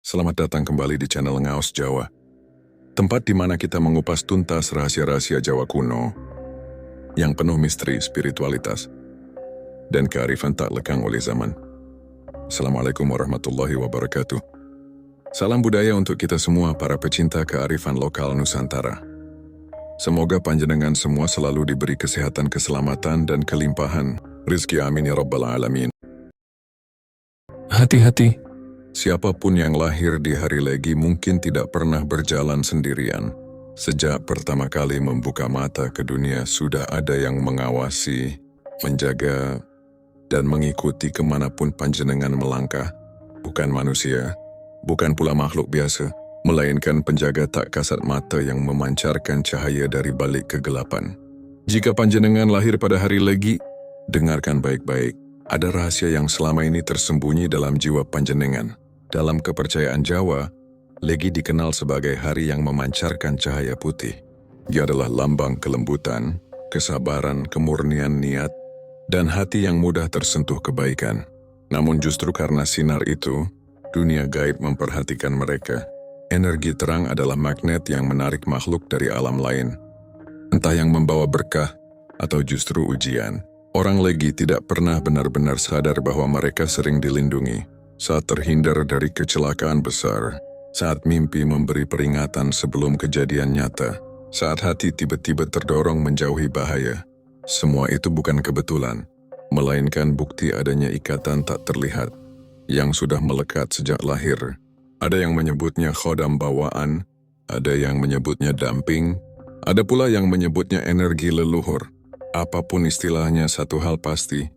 Selamat datang kembali di channel Ngaos Jawa, tempat di mana kita mengupas tuntas rahasia-rahasia Jawa kuno yang penuh misteri, spiritualitas, dan kearifan tak lekang oleh zaman. Assalamualaikum warahmatullahi wabarakatuh. Salam budaya untuk kita semua para pecinta kearifan lokal Nusantara. Semoga panjenengan semua selalu diberi kesehatan, keselamatan, dan kelimpahan rizki, amin ya rabbal alamin. Hati-hati. Siapapun yang lahir di hari Legi mungkin tidak pernah berjalan sendirian. Sejak pertama kali membuka mata ke dunia, sudah ada yang mengawasi, menjaga, dan mengikuti kemanapun panjenengan melangkah. Bukan manusia, bukan pula makhluk biasa, melainkan penjaga tak kasat mata yang memancarkan cahaya dari balik kegelapan. Jika panjenengan lahir pada hari Legi, dengarkan baik-baik. Ada rahasia yang selama ini tersembunyi dalam jiwa panjenengan. Dalam kepercayaan Jawa, Legi dikenal sebagai hari yang memancarkan cahaya putih. Dia adalah lambang kelembutan, kesabaran, kemurnian niat, dan hati yang mudah tersentuh kebaikan. Namun justru karena sinar itu, dunia gaib memperhatikan mereka. Energi terang adalah magnet yang menarik makhluk dari alam lain. Entah yang membawa berkah atau justru ujian. Orang Legi tidak pernah benar-benar sadar bahwa mereka sering dilindungi. Saat terhindar dari kecelakaan besar, saat mimpi memberi peringatan sebelum kejadian nyata, saat hati tiba-tiba terdorong menjauhi bahaya. Semua itu bukan kebetulan, melainkan bukti adanya ikatan tak terlihat, yang sudah melekat sejak lahir. Ada yang menyebutnya khodam bawaan, ada yang menyebutnya damping, ada pula yang menyebutnya energi leluhur. Apapun istilahnya, satu hal pasti,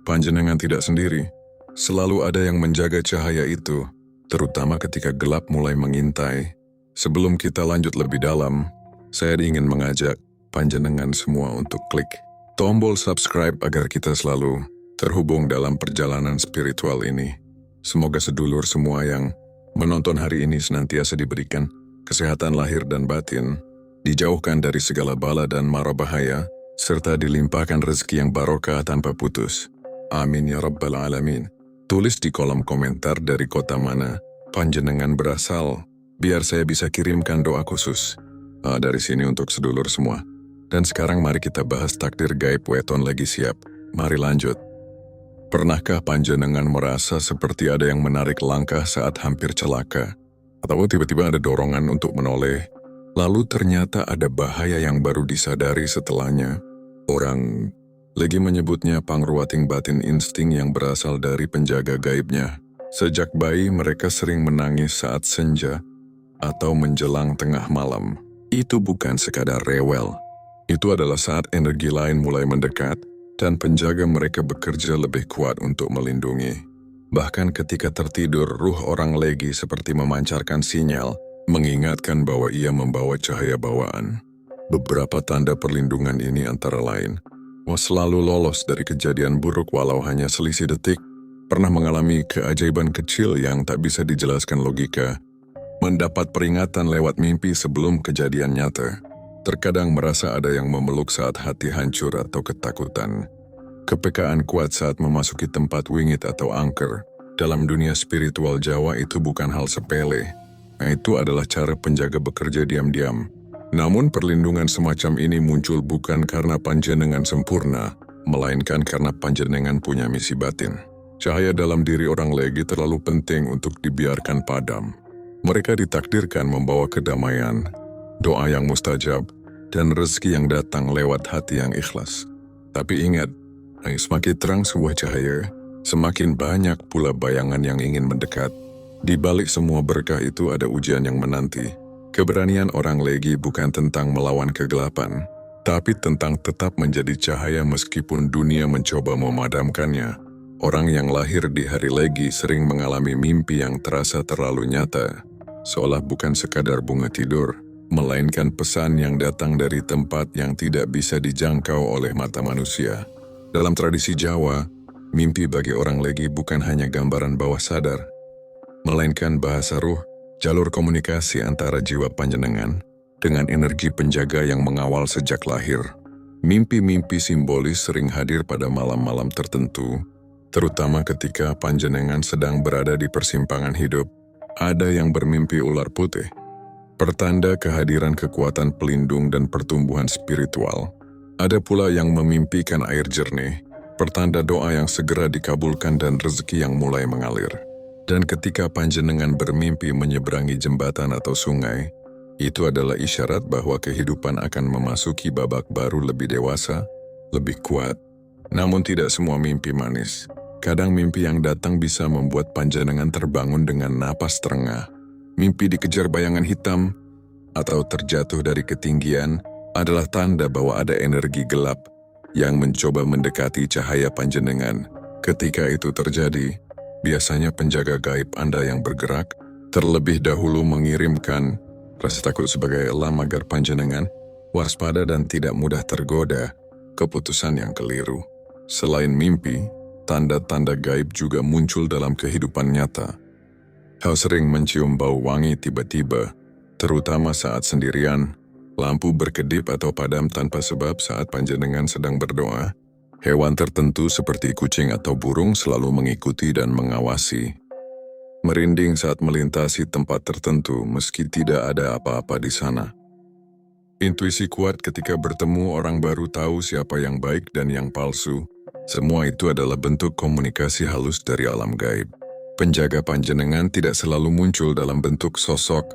panjenengan tidak sendiri. Selalu ada yang menjaga cahaya itu, terutama ketika gelap mulai mengintai. Sebelum kita lanjut lebih dalam, saya ingin mengajak panjenengan semua untuk klik tombol subscribe agar kita selalu terhubung dalam perjalanan spiritual ini. Semoga sedulur semua yang menonton hari ini senantiasa diberikan kesehatan lahir dan batin, dijauhkan dari segala bala dan mara bahaya, serta dilimpahkan rezeki yang barokah tanpa putus. Amin ya rabbal alamin. Tulis di kolom komentar dari kota mana panjenengan berasal, biar saya bisa kirimkan doa khusus dari sini untuk sedulur semua. Dan sekarang mari kita bahas takdir gaib weton lagi siap. Mari lanjut. Pernahkah panjenengan merasa seperti ada yang menarik langkah saat hampir celaka? Atau tiba-tiba ada dorongan untuk menoleh, lalu ternyata ada bahaya yang baru disadari setelahnya? Orang Legi menyebutnya pangruating batin, insting yang berasal dari penjaga gaibnya. Sejak bayi mereka sering menangis saat senja atau menjelang tengah malam. Itu bukan sekadar rewel. Itu adalah saat energi lain mulai mendekat dan penjaga mereka bekerja lebih kuat untuk melindungi. Bahkan ketika tertidur, ruh orang Legi seperti memancarkan sinyal, mengingatkan bahwa ia membawa cahaya bawaan. Beberapa tanda perlindungan ini antara lain: selalu lolos dari kejadian buruk walau hanya selisih detik, pernah mengalami keajaiban kecil yang tak bisa dijelaskan logika, mendapat peringatan lewat mimpi sebelum kejadian nyata, terkadang merasa ada yang memeluk saat hati hancur atau ketakutan, kepekaan kuat saat memasuki tempat wingit atau angker. Dalam dunia spiritual Jawa itu bukan hal sepele. Itu adalah cara penjaga bekerja diam-diam. Namun perlindungan semacam ini muncul bukan karena panjenengan sempurna, melainkan karena panjenengan punya misi batin. Cahaya dalam diri orang Legi terlalu penting untuk dibiarkan padam. Mereka ditakdirkan membawa kedamaian, doa yang mustajab, dan rezeki yang datang lewat hati yang ikhlas. Tapi ingat, semakin terang sebuah cahaya, semakin banyak pula bayangan yang ingin mendekat. Di balik semua berkah itu ada ujian yang menanti. Keberanian orang Legi bukan tentang melawan kegelapan, tapi tentang tetap menjadi cahaya meskipun dunia mencoba memadamkannya. Orang yang lahir di hari Legi sering mengalami mimpi yang terasa terlalu nyata, seolah bukan sekadar bunga tidur, melainkan pesan yang datang dari tempat yang tidak bisa dijangkau oleh mata manusia. Dalam tradisi Jawa, mimpi bagi orang Legi bukan hanya gambaran bawah sadar, melainkan bahasa ruh, jalur komunikasi antara jiwa panjenengan dengan energi penjaga yang mengawal sejak lahir. Mimpi-mimpi simbolis sering hadir pada malam-malam tertentu, terutama ketika panjenengan sedang berada di persimpangan hidup. Ada yang bermimpi ular putih, pertanda kehadiran kekuatan pelindung dan pertumbuhan spiritual. Ada pula yang memimpikan air jernih, pertanda doa yang segera dikabulkan dan rezeki yang mulai mengalir. Dan ketika panjenengan bermimpi menyeberangi jembatan atau sungai, itu adalah isyarat bahwa kehidupan akan memasuki babak baru lebih dewasa, lebih kuat. Namun tidak semua mimpi manis. Kadang mimpi yang datang bisa membuat panjenengan terbangun dengan napas terengah. Mimpi dikejar bayangan hitam atau terjatuh dari ketinggian adalah tanda bahwa ada energi gelap yang mencoba mendekati cahaya panjenengan. Ketika itu terjadi, biasanya penjaga gaib Anda yang bergerak terlebih dahulu mengirimkan rasa takut sebagai alarm agar panjenengan waspada dan tidak mudah tergoda keputusan yang keliru. Selain mimpi, tanda-tanda gaib juga muncul dalam kehidupan nyata. Kau sering mencium bau wangi tiba-tiba, terutama saat sendirian, lampu berkedip atau padam tanpa sebab saat panjenengan sedang berdoa. Hewan tertentu seperti kucing atau burung selalu mengikuti dan mengawasi. Merinding saat melintasi tempat tertentu meski tidak ada apa-apa di sana. Intuisi kuat ketika bertemu orang baru, tahu siapa yang baik dan yang palsu. Semua itu adalah bentuk komunikasi halus dari alam gaib. Penjaga panjenengan tidak selalu muncul dalam bentuk sosok.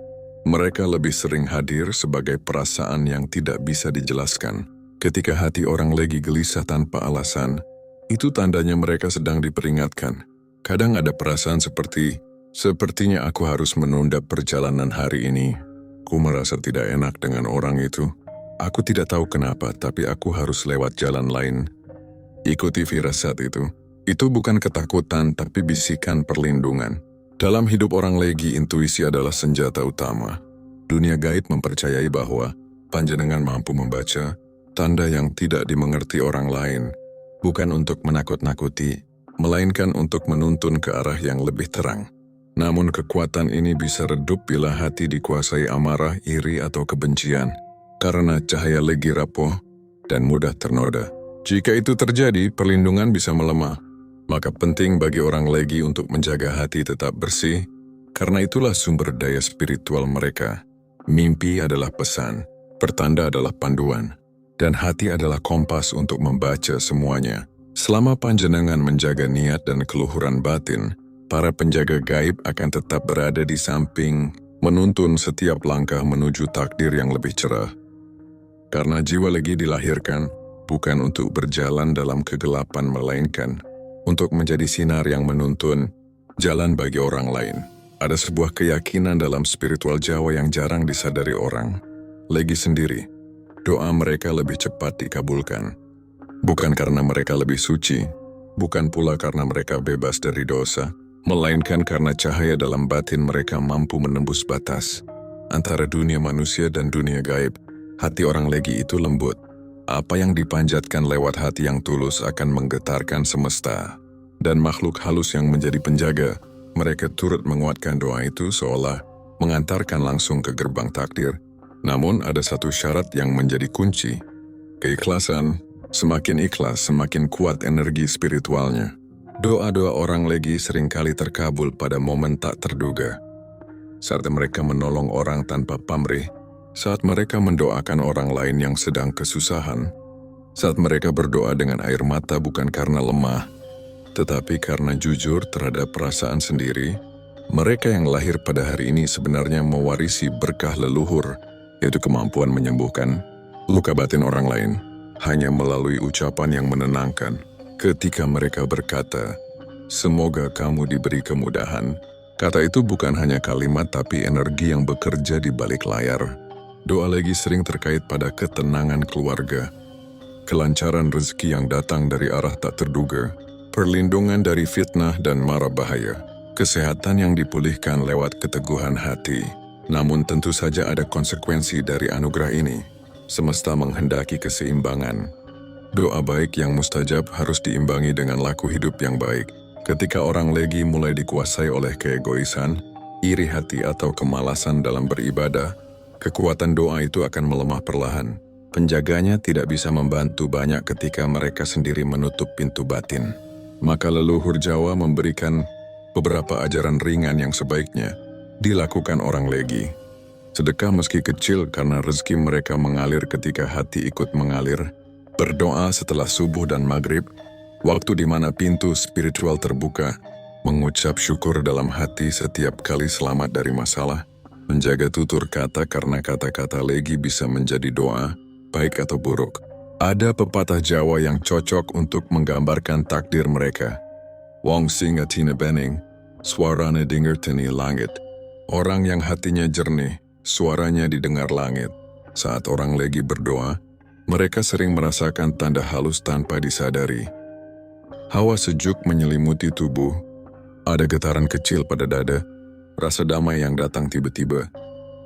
Mereka lebih sering hadir sebagai perasaan yang tidak bisa dijelaskan. Ketika hati orang lagi gelisah tanpa alasan, itu tandanya mereka sedang diperingatkan. Kadang ada perasaan sepertinya aku harus menunda perjalanan hari ini. Ku merasa tidak enak dengan orang itu. Aku tidak tahu kenapa, tapi aku harus lewat jalan lain. Ikuti firasat itu. Itu bukan ketakutan, tapi bisikan perlindungan. Dalam hidup orang legi, intuisi adalah senjata utama. Dunia gaib mempercayai bahwa panjenengan mampu membaca tanda yang tidak dimengerti orang lain, bukan untuk menakut-nakuti, melainkan untuk menuntun ke arah yang lebih terang. Namun kekuatan ini bisa redup bila hati dikuasai amarah, iri, atau kebencian, karena cahaya legi rapuh dan mudah ternoda. Jika itu terjadi, perlindungan bisa melemah. Maka penting bagi orang legi untuk menjaga hati tetap bersih, karena itulah sumber daya spiritual mereka. Mimpi adalah pesan, pertanda adalah panduan, dan hati adalah kompas untuk membaca semuanya. Selama panjenengan menjaga niat dan keluhuran batin, para penjaga gaib akan tetap berada di samping, menuntun setiap langkah menuju takdir yang lebih cerah. Karena jiwa legi dilahirkan bukan untuk berjalan dalam kegelapan, melainkan untuk menjadi sinar yang menuntun jalan bagi orang lain. Ada sebuah keyakinan dalam spiritual Jawa yang jarang disadari orang. Legi sendiri, doa mereka lebih cepat dikabulkan. Bukan karena mereka lebih suci, bukan pula karena mereka bebas dari dosa, melainkan karena cahaya dalam batin mereka mampu menembus batas antara dunia manusia dan dunia gaib. Hati orang legi itu lembut. Apa yang dipanjatkan lewat hati yang tulus akan menggetarkan semesta. Dan makhluk halus yang menjadi penjaga, mereka turut menguatkan doa itu seolah mengantarkan langsung ke gerbang takdir. Namun ada satu syarat yang menjadi kunci. Keikhlasan. Semakin ikhlas, semakin kuat energi spiritualnya. Doa-doa orang legi seringkali terkabul pada momen tak terduga. Saat mereka menolong orang tanpa pamrih, saat mereka mendoakan orang lain yang sedang kesusahan, saat mereka berdoa dengan air mata bukan karena lemah, tetapi karena jujur terhadap perasaan sendiri, mereka yang lahir pada hari ini sebenarnya mewarisi berkah leluhur, yaitu kemampuan menyembuhkan luka batin orang lain, hanya melalui ucapan yang menenangkan. Ketika mereka berkata, "Semoga kamu diberi kemudahan," kata itu bukan hanya kalimat tapi energi yang bekerja di balik layar. Doa legi sering terkait pada ketenangan keluarga, kelancaran rezeki yang datang dari arah tak terduga, perlindungan dari fitnah dan mara bahaya, kesehatan yang dipulihkan lewat keteguhan hati. Namun tentu saja ada konsekuensi dari anugerah ini. Semesta menghendaki keseimbangan. Doa baik yang mustajab harus diimbangi dengan laku hidup yang baik. Ketika orang legi mulai dikuasai oleh keegoisan, iri hati atau kemalasan dalam beribadah, kekuatan doa itu akan melemah perlahan. Penjaganya tidak bisa membantu banyak ketika mereka sendiri menutup pintu batin. Maka leluhur Jawa memberikan beberapa ajaran ringan yang sebaiknya dilakukan orang Legi. Sedekah meski kecil karena rezeki mereka mengalir ketika hati ikut mengalir. Berdoa setelah subuh dan maghrib, waktu di mana pintu spiritual terbuka. Mengucap syukur dalam hati setiap kali selamat dari masalah. Menjaga tutur kata karena kata-kata Legi bisa menjadi doa, baik atau buruk. Ada pepatah Jawa yang cocok untuk menggambarkan takdir mereka. Wong sing atina bening, suarane dinger teni langit. Orang yang hatinya jernih, suaranya didengar langit. Saat orang Legi berdoa, mereka sering merasakan tanda halus tanpa disadari. Hawa sejuk menyelimuti tubuh, ada getaran kecil pada dada, rasa damai yang datang tiba-tiba,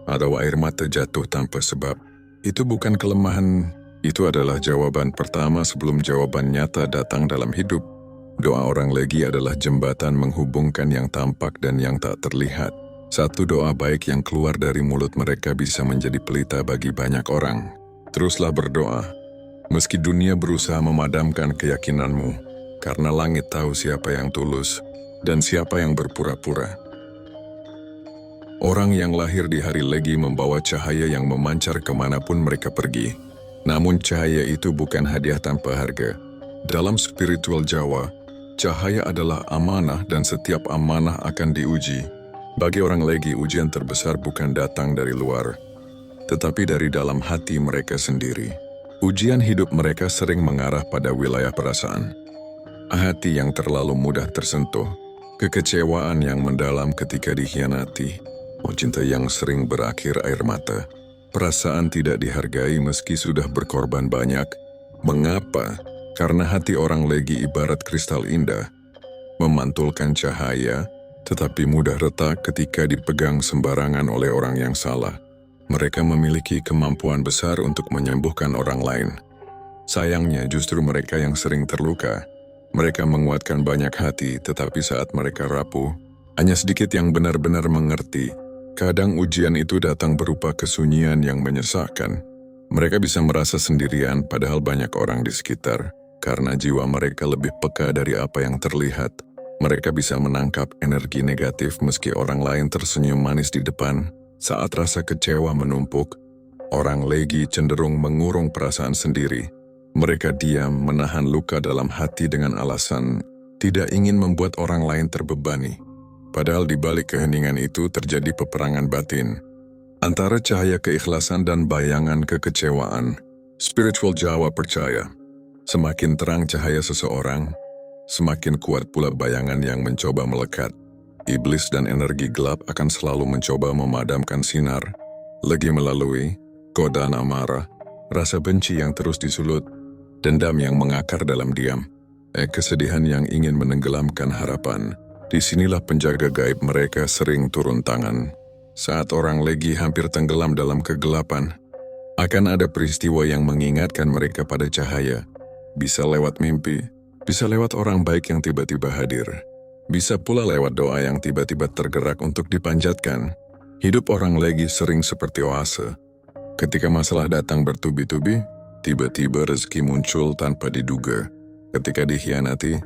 atau air mata jatuh tanpa sebab. Itu bukan kelemahan, itu adalah jawaban pertama sebelum jawaban nyata datang dalam hidup. Doa orang Legi adalah jembatan menghubungkan yang tampak dan yang tak terlihat. Satu doa baik yang keluar dari mulut mereka bisa menjadi pelita bagi banyak orang. Teruslah berdoa, meski dunia berusaha memadamkan keyakinanmu, karena langit tahu siapa yang tulus dan siapa yang berpura-pura. Orang yang lahir di hari Legi membawa cahaya yang memancar kemanapun mereka pergi. Namun cahaya itu bukan hadiah tanpa harga. Dalam spiritual Jawa, cahaya adalah amanah dan setiap amanah akan diuji. Bagi orang Legi, ujian terbesar bukan datang dari luar, tetapi dari dalam hati mereka sendiri. Ujian hidup mereka sering mengarah pada wilayah perasaan. Hati yang terlalu mudah tersentuh, kekecewaan yang mendalam ketika dikhianati, cinta yang sering berakhir air mata, perasaan tidak dihargai meski sudah berkorban banyak. Mengapa? Karena hati orang Legi ibarat kristal indah, memantulkan cahaya, tetapi mudah retak ketika dipegang sembarangan oleh orang yang salah. Mereka memiliki kemampuan besar untuk menyembuhkan orang lain. Sayangnya justru mereka yang sering terluka. Mereka menguatkan banyak hati, tetapi saat mereka rapuh, hanya sedikit yang benar-benar mengerti. Kadang ujian itu datang berupa kesunyian yang menyesakkan. Mereka bisa merasa sendirian padahal banyak orang di sekitar. Karena jiwa mereka lebih peka dari apa yang terlihat. Mereka bisa menangkap energi negatif meski orang lain tersenyum manis di depan. Saat rasa kecewa menumpuk, orang Legi cenderung mengurung perasaan sendiri. Mereka diam menahan luka dalam hati dengan alasan tidak ingin membuat orang lain terbebani. Padahal di balik keheningan itu terjadi peperangan batin antara cahaya keikhlasan dan bayangan kekecewaan. Spiritual Jawa percaya, semakin terang cahaya seseorang, semakin kuat pula bayangan yang mencoba melekat. Iblis dan energi gelap akan selalu mencoba memadamkan sinar. Legi melalui godaan amarah, rasa benci yang terus disulut, dendam yang mengakar dalam diam, kesedihan yang ingin menenggelamkan harapan. Disinilah penjaga gaib mereka sering turun tangan. Saat orang Legi hampir tenggelam dalam kegelapan, akan ada peristiwa yang mengingatkan mereka pada cahaya. Bisa lewat mimpi, bisa lewat orang baik yang tiba-tiba hadir. Bisa pula lewat doa yang tiba-tiba tergerak untuk dipanjatkan. Hidup orang Legi sering seperti oase. Ketika masalah datang bertubi-tubi, tiba-tiba rezeki muncul tanpa diduga. Ketika dikhianati,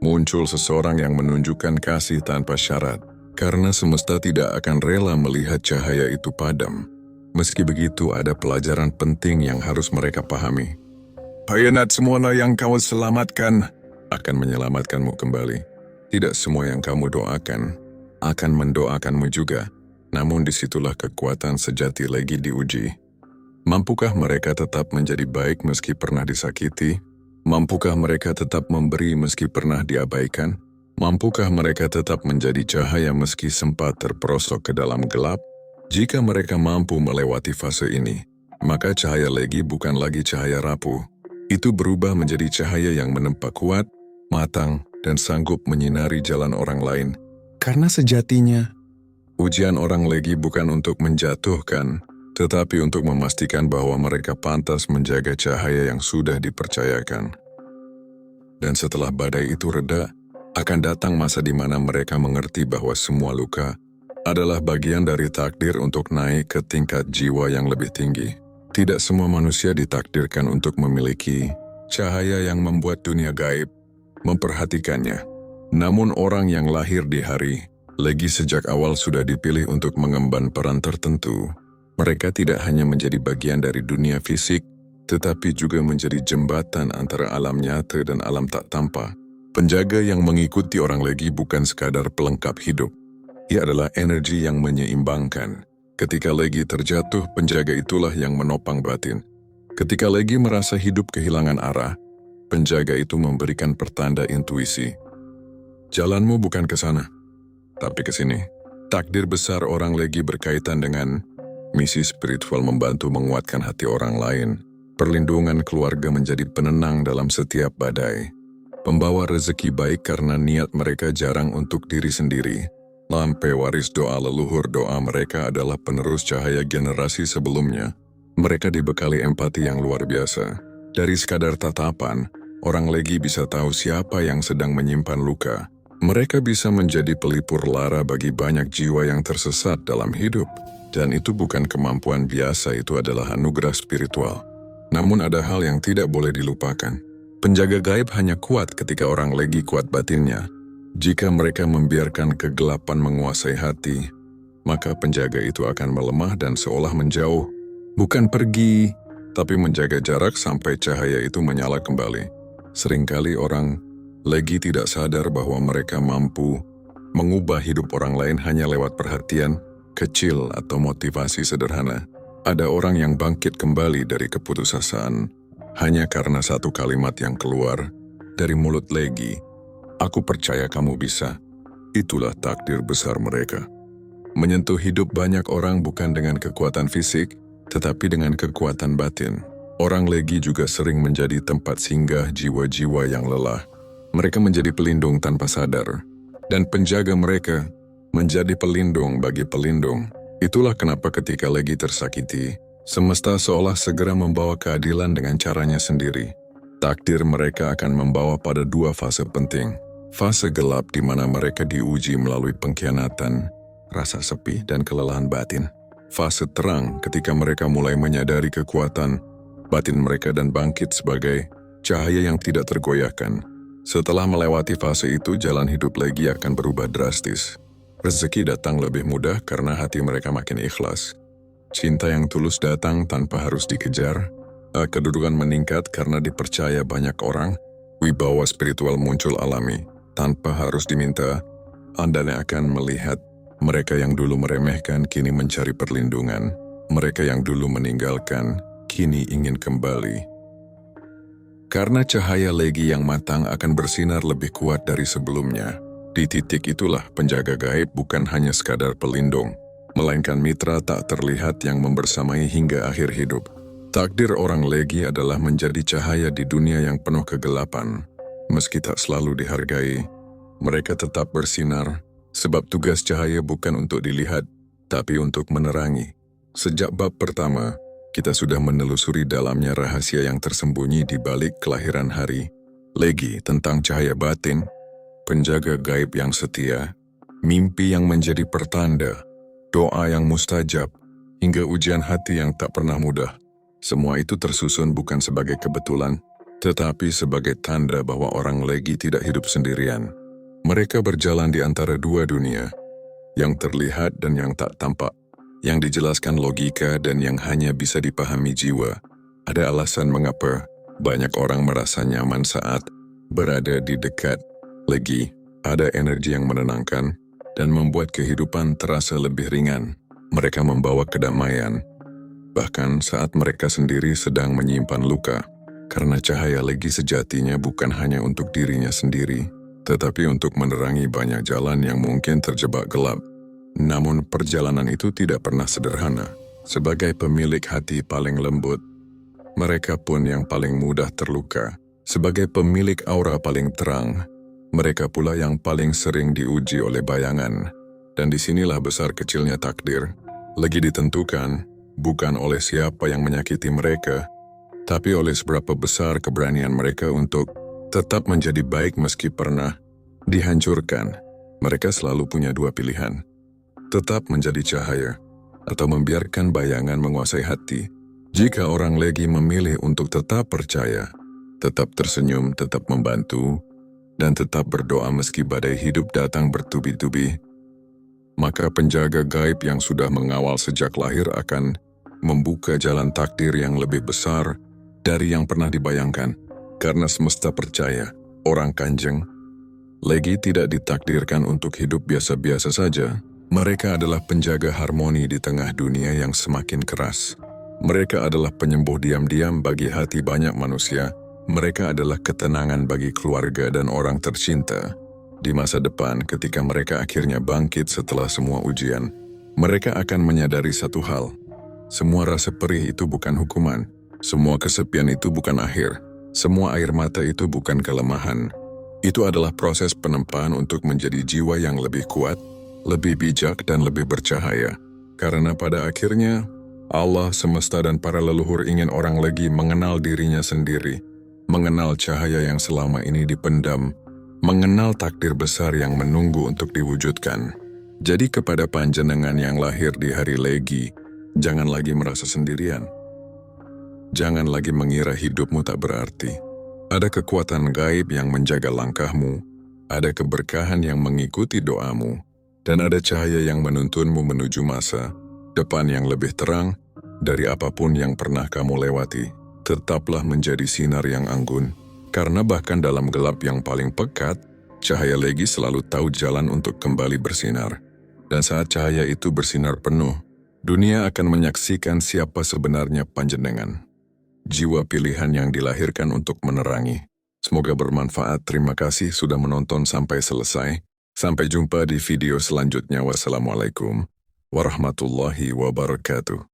muncul seseorang yang menunjukkan kasih tanpa syarat. Karena semesta tidak akan rela melihat cahaya itu padam. Meski begitu, ada pelajaran penting yang harus mereka pahami. Payunat semua yang kamu selamatkan akan menyelamatkanmu kembali. Tidak semua yang kamu doakan akan mendoakanmu juga. Namun disitulah kekuatan sejati Legi diuji. Mampukah mereka tetap menjadi baik meski pernah disakiti? Mampukah mereka tetap memberi meski pernah diabaikan? Mampukah mereka tetap menjadi cahaya meski sempat terperosok ke dalam gelap? Jika mereka mampu melewati fase ini, maka cahaya Legi bukan lagi cahaya rapuh. Itu berubah menjadi cahaya yang menempa kuat, matang, dan sanggup menyinari jalan orang lain. Karena sejatinya, ujian orang Legi bukan untuk menjatuhkan, tetapi untuk memastikan bahwa mereka pantas menjaga cahaya yang sudah dipercayakan. Dan setelah badai itu reda, akan datang masa di mana mereka mengerti bahwa semua luka adalah bagian dari takdir untuk naik ke tingkat jiwa yang lebih tinggi. Tidak semua manusia ditakdirkan untuk memiliki cahaya yang membuat dunia gaib memperhatikannya. Namun orang yang lahir di hari Legi sejak awal sudah dipilih untuk mengemban peran tertentu. Mereka tidak hanya menjadi bagian dari dunia fisik, tetapi juga menjadi jembatan antara alam nyata dan alam tak tampak. Penjaga yang mengikuti orang Legi bukan sekadar pelengkap hidup. Ia adalah energi yang menyeimbangkan. Ketika Legi terjatuh, penjaga itulah yang menopang batin. Ketika Legi merasa hidup kehilangan arah, penjaga itu memberikan pertanda intuisi. Jalanmu bukan ke sana, tapi ke sini. Takdir besar orang Legi berkaitan dengan misi spiritual membantu menguatkan hati orang lain. Perlindungan keluarga menjadi penenang dalam setiap badai. Pembawa rezeki baik karena niat mereka jarang untuk diri sendiri. Lampai waris doa leluhur, doa mereka adalah penerus cahaya generasi sebelumnya. Mereka dibekali empati yang luar biasa. Dari sekadar tatapan, orang Legi bisa tahu siapa yang sedang menyimpan luka. Mereka bisa menjadi pelipur lara bagi banyak jiwa yang tersesat dalam hidup. Dan itu bukan kemampuan biasa, itu adalah anugerah spiritual. Namun ada hal yang tidak boleh dilupakan. Penjaga gaib hanya kuat ketika orang Legi kuat batinnya. Jika mereka membiarkan kegelapan menguasai hati, maka penjaga itu akan melemah dan seolah menjauh. Bukan pergi, tapi menjaga jarak sampai cahaya itu menyala kembali. Seringkali orang Legi tidak sadar bahwa mereka mampu mengubah hidup orang lain hanya lewat perhatian kecil atau motivasi sederhana. Ada orang yang bangkit kembali dari keputusasaan hanya karena satu kalimat yang keluar dari mulut Legi. Aku percaya kamu bisa. Itulah takdir besar mereka. Menyentuh hidup banyak orang bukan dengan kekuatan fisik, tetapi dengan kekuatan batin. Orang Legi juga sering menjadi tempat singgah jiwa-jiwa yang lelah. Mereka menjadi pelindung tanpa sadar. Dan penjaga mereka menjadi pelindung bagi pelindung. Itulah kenapa ketika Legi tersakiti, semesta seolah segera membawa keadilan dengan caranya sendiri. Takdir mereka akan membawa pada dua fase penting. Fase gelap di mana mereka diuji melalui pengkhianatan, rasa sepi, dan kelelahan batin. Fase terang ketika mereka mulai menyadari kekuatan batin mereka dan bangkit sebagai cahaya yang tidak tergoyahkan. Setelah melewati fase itu, jalan hidup Legi akan berubah drastis. Rezeki datang lebih mudah karena hati mereka makin ikhlas. Cinta yang tulus datang tanpa harus dikejar. Kedudukan meningkat karena dipercaya banyak orang. Wibawa spiritual muncul alami. Tanpa harus diminta, Anda akan melihat mereka yang dulu meremehkan kini mencari perlindungan. Mereka yang dulu meninggalkan kini ingin kembali. Karena cahaya Legi yang matang akan bersinar lebih kuat dari sebelumnya. Di titik itulah penjaga gaib bukan hanya sekadar pelindung, melainkan mitra tak terlihat yang membersamai hingga akhir hidup. Takdir orang Legi adalah menjadi cahaya di dunia yang penuh kegelapan. Meski tak selalu dihargai, mereka tetap bersinar, sebab tugas cahaya bukan untuk dilihat, tapi untuk menerangi. Sejak bab pertama, kita sudah menelusuri dalamnya rahasia yang tersembunyi di balik kelahiran hari Legi tentang cahaya batin, penjaga gaib yang setia, mimpi yang menjadi pertanda, doa yang mustajab, hingga ujian hati yang tak pernah mudah. Semua itu tersusun bukan sebagai kebetulan, tetapi sebagai tanda bahwa orang Legi tidak hidup sendirian. Mereka berjalan di antara dua dunia, yang terlihat dan yang tak tampak, yang dijelaskan logika dan yang hanya bisa dipahami jiwa. Ada alasan mengapa banyak orang merasa nyaman saat berada di dekat Legi. Ada energi yang menenangkan dan membuat kehidupan terasa lebih ringan. Mereka membawa kedamaian, bahkan saat mereka sendiri sedang menyimpan luka. Karena cahaya Legi sejatinya bukan hanya untuk dirinya sendiri, tetapi untuk menerangi banyak jalan yang mungkin terjebak gelap. Namun perjalanan itu tidak pernah sederhana. Sebagai pemilik hati paling lembut, mereka pun yang paling mudah terluka. Sebagai pemilik aura paling terang, mereka pula yang paling sering diuji oleh bayangan. Dan disinilah besar kecilnya takdir. Legi ditentukan bukan oleh siapa yang menyakiti mereka, tapi oleh seberapa besar keberanian mereka untuk tetap menjadi baik meski pernah dihancurkan. Mereka selalu punya dua pilihan. Tetap menjadi cahaya, atau membiarkan bayangan menguasai hati. Jika orang Legi memilih untuk tetap percaya, tetap tersenyum, tetap membantu, dan tetap berdoa meski badai hidup datang bertubi-tubi, maka penjaga gaib yang sudah mengawal sejak lahir akan membuka jalan takdir yang lebih besar dari yang pernah dibayangkan. Karena semesta percaya, orang Kanjeng Legi tidak ditakdirkan untuk hidup biasa-biasa saja. Mereka adalah penjaga harmoni di tengah dunia yang semakin keras. Mereka adalah penyembuh diam-diam bagi hati banyak manusia. Mereka adalah ketenangan bagi keluarga dan orang tercinta. Di masa depan, ketika mereka akhirnya bangkit setelah semua ujian, mereka akan menyadari satu hal. Semua rasa perih itu bukan hukuman. Semua kesepian itu bukan akhir. Semua air mata itu bukan kelemahan. Itu adalah proses penempaan untuk menjadi jiwa yang lebih kuat, lebih bijak dan lebih bercahaya. Karena pada akhirnya, Allah semesta dan para leluhur ingin orang Legi mengenal dirinya sendiri, mengenal cahaya yang selama ini dipendam, mengenal takdir besar yang menunggu untuk diwujudkan. Jadi kepada panjenengan yang lahir di hari Legi, jangan lagi merasa sendirian. Jangan lagi mengira hidupmu tak berarti. Ada kekuatan gaib yang menjaga langkahmu, ada keberkahan yang mengikuti doamu, dan ada cahaya yang menuntunmu menuju masa depan yang lebih terang dari apapun yang pernah kamu lewati. Tetaplah menjadi sinar yang anggun, karena bahkan dalam gelap yang paling pekat, cahaya Legi selalu tahu jalan untuk kembali bersinar. Dan saat cahaya itu bersinar penuh, dunia akan menyaksikan siapa sebenarnya panjenengan. Jiwa pilihan yang dilahirkan untuk menerangi. Semoga bermanfaat. Terima kasih sudah menonton sampai selesai. Sampai jumpa di video selanjutnya. Wassalamualaikum warahmatullahi wabarakatuh.